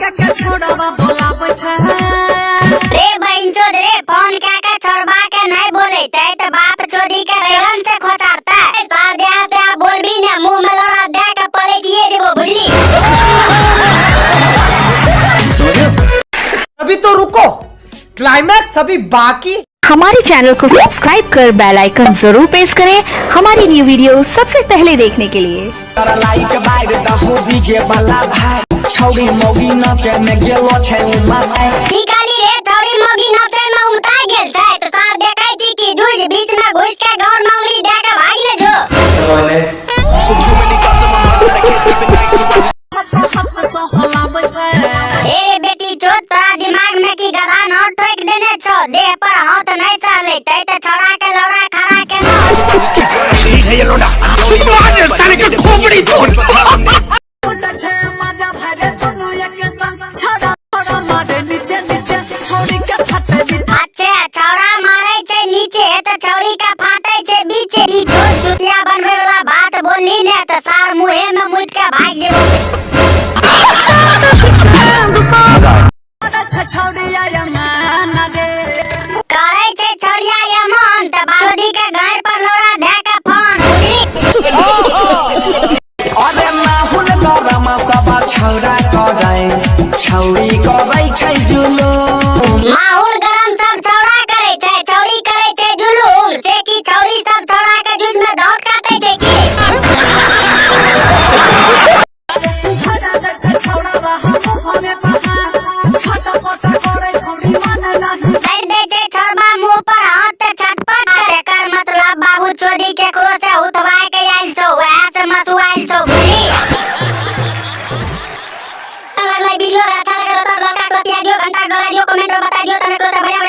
रे बहनचोद रे फोन क्या का छोड़बा के नहीं बोले ते तो बाप चोदी के रेलन से खोचारता है सादिया से आप बोल भी ना मुंह में लड़ा दे के पलटिए जे वो बुढ़ली। अभी तो रुको, क्लाइमैक्स अभी बाकी। हमारे चैनल को सब्सक्राइब कर बेल आइकन जरूर प्रेस करें हमारी न्यू वीडियो सबसे पहले देखने के लिए। लाइक बाइक दहो डीजे वाला भाई छौड़ी मोगी नाचे में गेलो छै उमता निकाली रे छौड़ी मोगी नाचे में उमता गेल छै त सार देखाई छी कि जुज बीच में घुस के गौर मौली दे के भाग ले जो। ए बेटी चोद तोरा दिमाग में की गधा न ठोक देने छो देह पर हाथ नहीं चले तै त छोड़ा के लौड़ा खड़ा के न ठीक है ये लोड़ा साले का खोपड़ी तोड़। अच्छा छौड़ा मारे छै नीचे त छौड़ी का फाटे छै बीचे ई चोद चुतिया बनवे वाला बात बोलली ने त सार मुहे में मुद के भाग देबो। करे छै छौड़िया ये मन त बादी के घर पर लोड़ा दे के फोन अरे माहुल गरमा सब छौड़ा करे छौड़ी करे छै जुलूम माहौल गरम सब छौड़ा करे छै छौड़ी करे छै जुलूम से की छौड़ी सब छौड़ा के जुज में दौड़ काटे छै की कर दे छै छोड़बा मुंह पर हाथ ते छटपट करे कर मतलब बाबू चोदी के करो से उठवाए के आइल छौ वहां से मसुआइल छौ बुली। अगर वीडियो अच्छा लगे तो लाइक कर दियो घंटा डोला दियो कमेंट में बता दियो तमे से बढ़िया